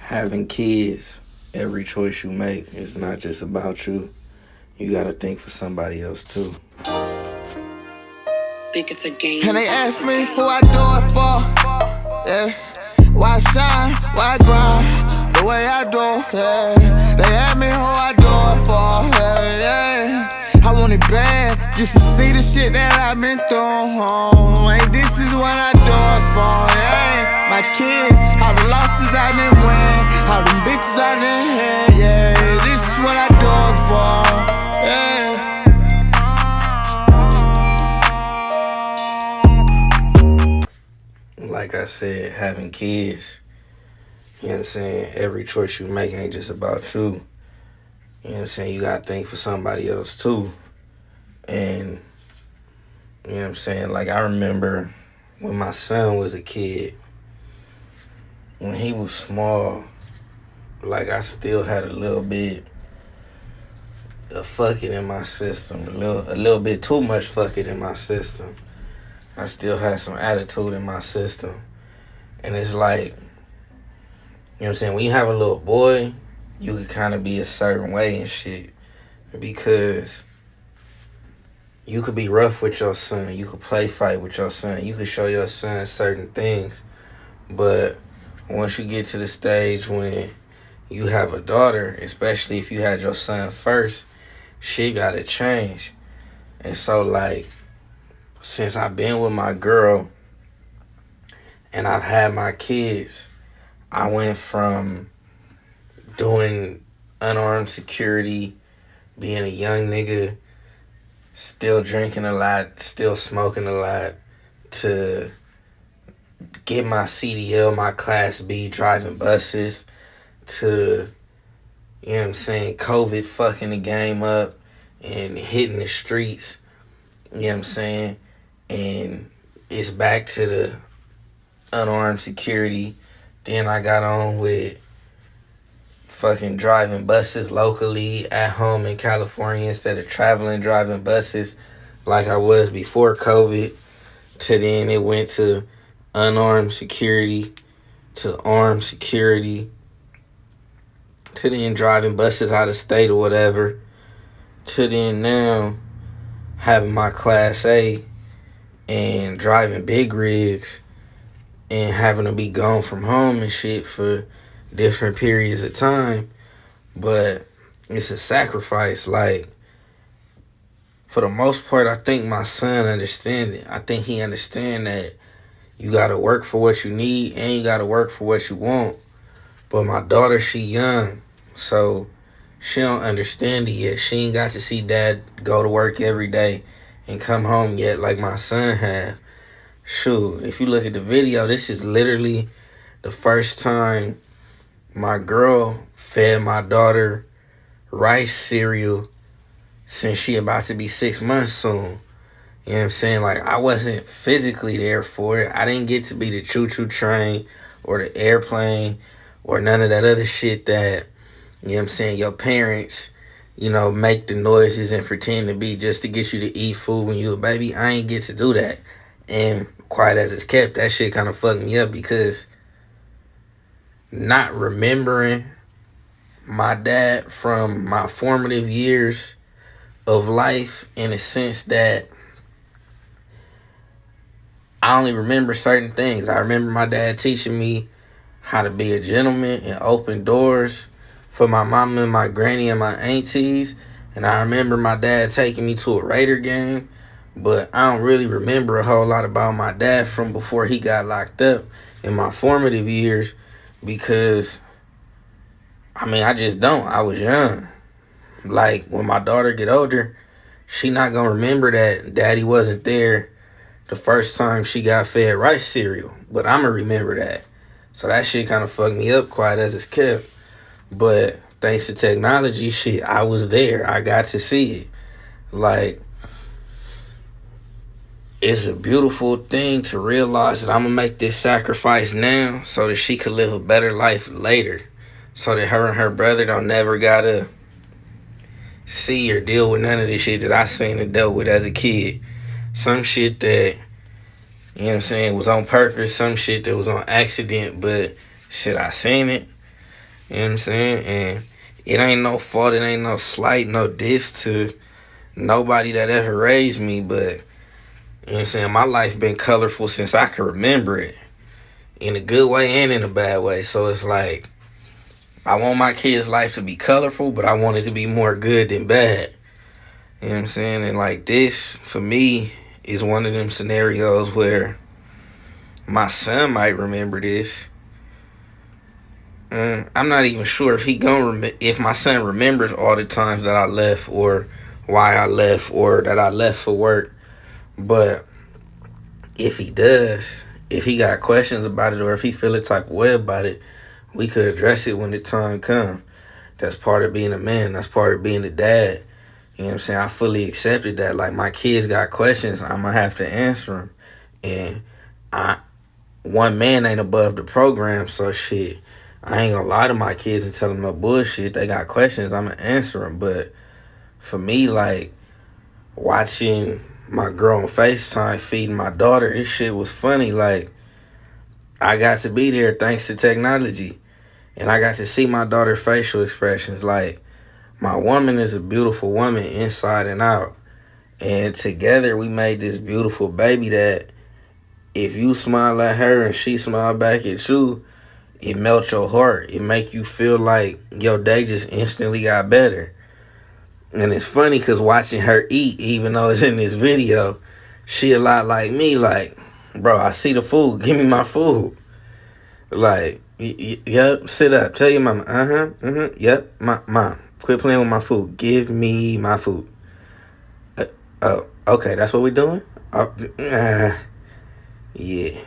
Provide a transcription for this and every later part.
Having kids, every choice you make is not just about you. You gotta think for somebody else too. Think it's a game. And they ask me who I do it for. Yeah. Why shine? Why grind? The way I do, yeah. They ask me who I do it for. Yeah, yeah. I want it bad. You should see the shit that I've been through. Hey, this is what I do it for. Yeah. My kids, all the losses I done win, all them bitches I done had. Yeah, this is what I do it for. Yeah. Like I said, having kids, you know what I'm saying? Every choice you make ain't just about you. You know what I'm saying? You gotta think for somebody else too. And, you know what I'm saying? Like, I remember when my son was a kid, when he was small, like, I still had a little bit of fucking in my system. A little bit too much fucking in my system. I still had some attitude in my system. And it's like, you know what I'm saying, when you have a little boy, you could kind of be a certain way and shit. Because you could be rough with your son. You could play fight with your son. You could show your son certain things. But once you get to the stage when you have a daughter, especially if you had your son first, shit gotta change. And so, like, since I've been with my girl and I've had my kids, I went from doing unarmed security, being a young nigga, still drinking a lot, still smoking a lot, to get my CDL, my Class B, driving buses, to, you know what I'm saying, COVID fucking the game up and hitting the streets, you know what I'm saying? And it's back to the unarmed security. Then I got on with fucking driving buses locally at home in California instead of traveling driving buses like I was before COVID. To then it went to unarmed security, to armed security, to then driving buses out of state or whatever, to then now having my Class A and driving big rigs and having to be gone from home and shit for different periods of time. But it's a sacrifice. Like, for the most part, I think my son understands it. I think he understands that you gotta work for what you need and you gotta work for what you want. But my daughter, she young, so she don't understand it yet. She ain't got to see dad go to work every day and come home yet like my son have. Shoot, if you look at the video, this is literally the first time my girl fed my daughter rice cereal since she about to be 6 months soon. You know what I'm saying? Like, I wasn't physically there for it. I didn't get to be the choo-choo train or the airplane or none of that other shit that, you know what I'm saying, your parents, you know, make the noises and pretend to be just to get you to eat food when you a baby. I ain't get to do that. And quiet as it's kept, that shit kind of fucked me up because not remembering my dad from my formative years of life, in a sense that I only remember certain things. I remember my dad teaching me how to be a gentleman and open doors for my mama and my granny and my aunties. And I remember my dad taking me to a Raider game. But I don't really remember a whole lot about my dad from before he got locked up in my formative years because, I mean, I just don't. I was young. Like, when my daughter get older, she not going to remember that daddy wasn't there the first time she got fed rice cereal. But I'm going to remember that. So that shit kind of fucked me up, quiet as it's kept. But thanks to technology, shit, I was there. I got to see it. Like, it's a beautiful thing to realize that I'm going to make this sacrifice now so that she could live a better life later. So that her and her brother don't never got to see or deal with none of the shit that I seen and dealt with as a kid. Some shit that, you know what I'm saying, was on purpose. Some shit that was on accident. But shit, I seen it. You know what I'm saying? And it ain't no fault, it ain't no slight, no diss to nobody that ever raised me, but you know what I'm saying, my life been colorful since I can remember it. In a good way and in a bad way. So it's like, I want my kids' life to be colorful, but I want it to be more good than bad. You know what I'm saying? And like this, for me, is one of them scenarios where my son might remember this. I'm not even sure if if my son remembers all the times that I left or why I left or that I left for work. But if he does, if he got questions about it or if he feel a type of way about it, we could address it when the time comes. That's part of being a man. That's part of being a dad. You know what I'm saying? I fully accepted that. Like, my kids got questions, I'm going to have to answer them. And one man ain't above the program, so shit, I ain't gonna lie to my kids and tell them no bullshit. They got questions, I'm gonna answer them. But for me, like, watching my girl on FaceTime feeding my daughter, this shit was funny. Like, I got to be there thanks to technology. And I got to see my daughter's facial expressions. Like, my woman is a beautiful woman inside and out. And together we made this beautiful baby that if you smile at her and she smile back at you, it melts your heart. It make you feel like your day just instantly got better. And it's funny because watching her eat, even though it's in this video, she a lot like me. Like, bro, I see the food. Give me my food. Like, yep, sit up. Tell your mama, yep, mom, quit playing with my food. Give me my food. Oh, okay, that's what we doing? Yeah.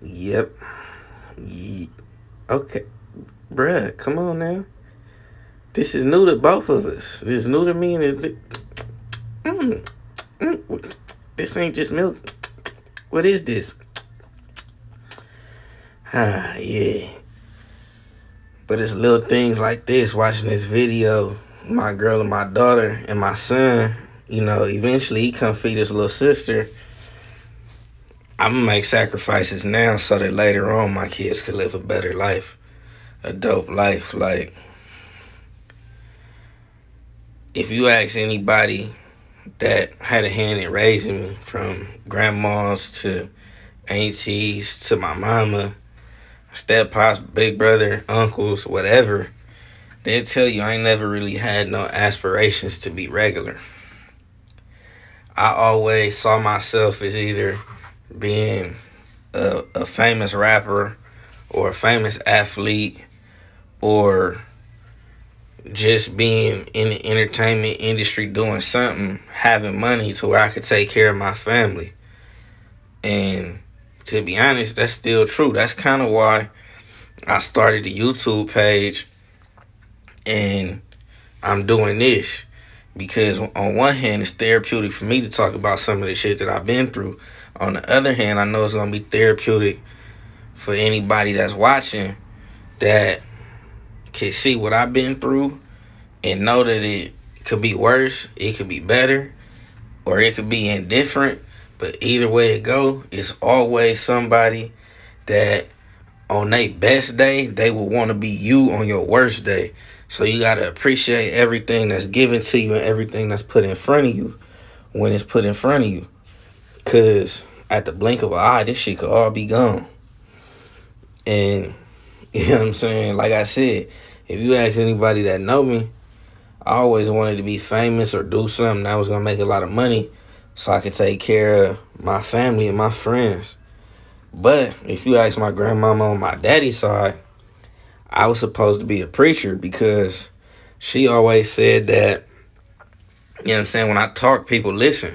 Yep. Okay. Bruh, come on now. This is new to both of us. This is new to me and this ain't just milk. What is this? Yeah. But it's little things like this, watching this video, my girl and my daughter and my son, you know, eventually he come feed his little sister. I'm gonna make sacrifices now so that later on my kids could live a better life, a dope life. Like, if you ask anybody that had a hand in raising me, from grandmas to aunties to my mama, step pops, big brother, uncles, whatever, they'll tell you I ain't never really had no aspirations to be regular. I always saw myself as either being a famous rapper or a famous athlete or just being in the entertainment industry doing something, having money to where I could take care of my family. And to be honest, that's still true. That's kind of why I started the YouTube page and I'm doing this. Because on one hand, it's therapeutic for me to talk about some of the shit that I've been through. On the other hand, I know it's going to be therapeutic for anybody that's watching that can see what I've been through and know that it could be worse, it could be better, or it could be indifferent. But either way it go, it's always somebody that on their best day, they will want to be you on your worst day. So you got to appreciate everything that's given to you and everything that's put in front of you when it's put in front of you. Because at the blink of an eye, this shit could all be gone. And, you know what I'm saying? Like I said, if you ask anybody that know me, I always wanted to be famous or do something that was going to make a lot of money so I could take care of my family and my friends. But if you ask my grandmama on my daddy's side, I was supposed to be a preacher because she always said that, you know what I'm saying, when I talk, people listen.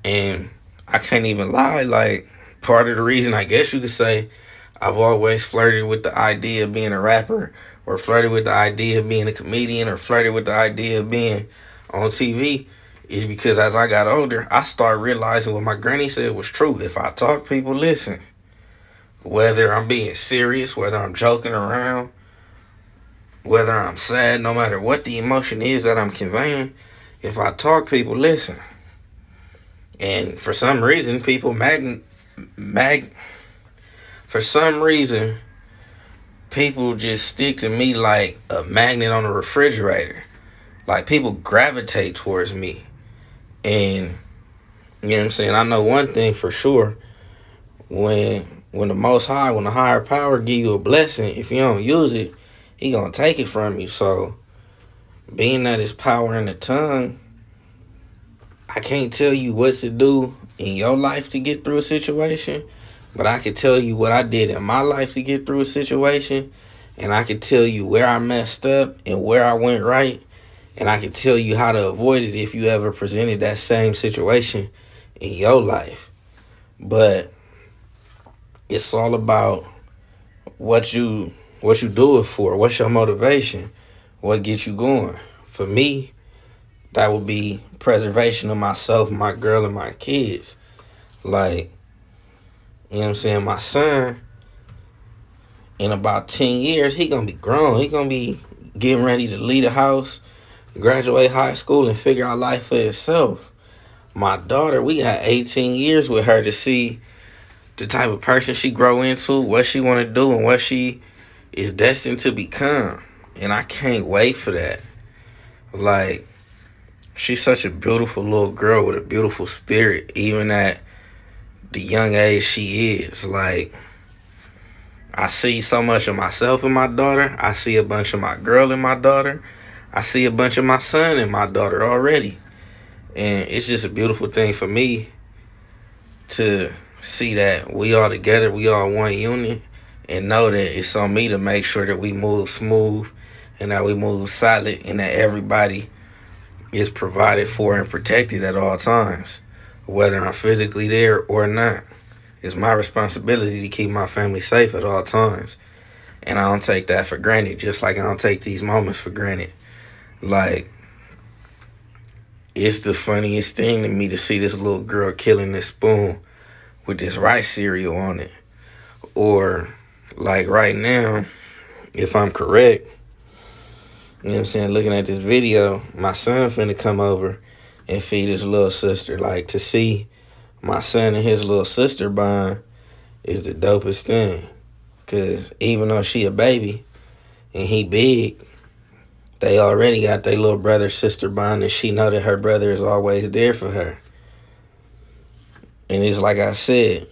And I can't even lie, like, part of the reason, I guess you could say, I've always flirted with the idea of being a rapper or flirted with the idea of being a comedian or flirted with the idea of being on TV is because as I got older, I started realizing what my granny said was true. If I talk, people listen. Whether I'm being serious, whether I'm joking around, whether I'm sad, no matter what the emotion is that I'm conveying, if I talk, people listen. And for some reason, people for some reason, people just stick to me like a magnet on a refrigerator. Like, people gravitate towards me. And, you know what I'm saying? I know one thing for sure. When the Most High, when the higher power give you a blessing, if you don't use it, he gonna take it from you. So, being that it's power in the tongue, I can't tell you what to do in your life to get through a situation, but I can tell you what I did in my life to get through a situation, and I can tell you where I messed up and where I went right, and I can tell you how to avoid it if you ever presented that same situation in your life. But it's all about what you do it for. What's your motivation? What gets you going? For me, that would be preservation of myself, my girl, and my kids. Like, you know what I'm saying? My son, in about 10 years, he gonna be grown. He gonna be getting ready to leave the house, graduate high school, and figure out life for himself. My daughter, we got 18 years with her to see the type of person she grow into, what she want to do, and what she is destined to become. And I can't wait for that. Like, she's such a beautiful little girl with a beautiful spirit, even at the young age she is. Like, I see so much of myself in my daughter. I see a bunch of my girl in my daughter. I see a bunch of my son in my daughter already. And it's just a beautiful thing for me to see that we all together, we all one unit, and know that it's on me to make sure that we move smooth and that we move solid and that everybody is provided for and protected at all times, whether I'm physically there or not. It's my responsibility to keep my family safe at all times. And I don't take that for granted, just like I don't take these moments for granted. Like, it's the funniest thing to me to see this little girl killing this spoon with this rice cereal on it. Or, like right now, if I'm correct, you know what I'm saying, looking at this video, my son finna come over and feed his little sister. Like, to see my son and his little sister bond is the dopest thing. Because even though she a baby and he big, they already got their little brother-sister bond, and she know that her brother is always there for her. And it's like I said,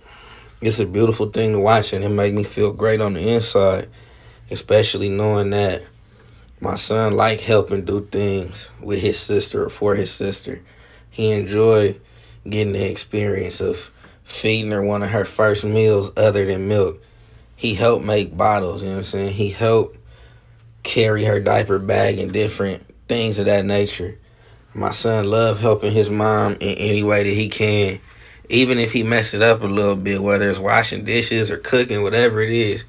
it's a beautiful thing to watch, and it make me feel great on the inside, especially knowing that my son like helping do things with his sister or for his sister. He enjoy getting the experience of feeding her one of her first meals other than milk. He helped make bottles, you know what I'm saying? He helped carry her diaper bag and different things of that nature. My son love helping his mom in any way that he can, even if he mess it up a little bit, whether it's washing dishes or cooking, whatever it is.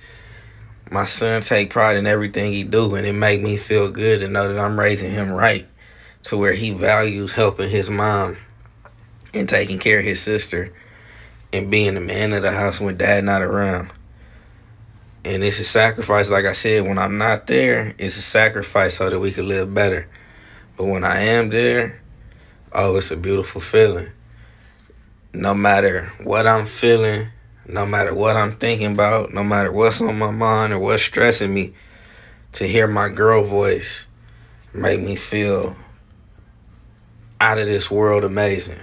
My son take pride in everything he do, and it make me feel good to know that I'm raising him right, to where he values helping his mom and taking care of his sister and being the man of the house when dad not around. And it's a sacrifice, like I said, when I'm not there, it's a sacrifice so that we can live better. But when I am there, oh, it's a beautiful feeling. No matter what I'm feeling, no matter what I'm thinking about, no matter what's on my mind or what's stressing me, to hear my girl voice make me feel out of this world amazing.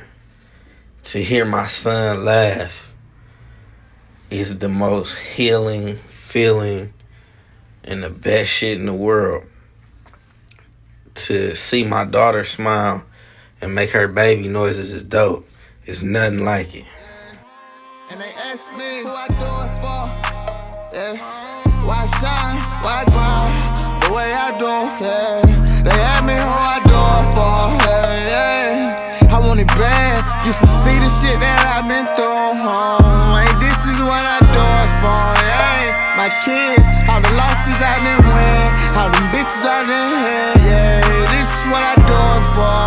To hear my son laugh is the most healing feeling and the best shit in the world. To see my daughter smile and make her baby noises is dope. It's nothing like it. And they ask me who I do it for. Yeah. Why shine? Why grind? The way I do, yeah. They ask me who I do it for. Yeah, yeah. I want it bad. Used to see the shit that I've been through. Like, this is what I do it for. Yeah. My kids, all the losses I done win, all them bitches I done had. Yeah, this is what I do it for.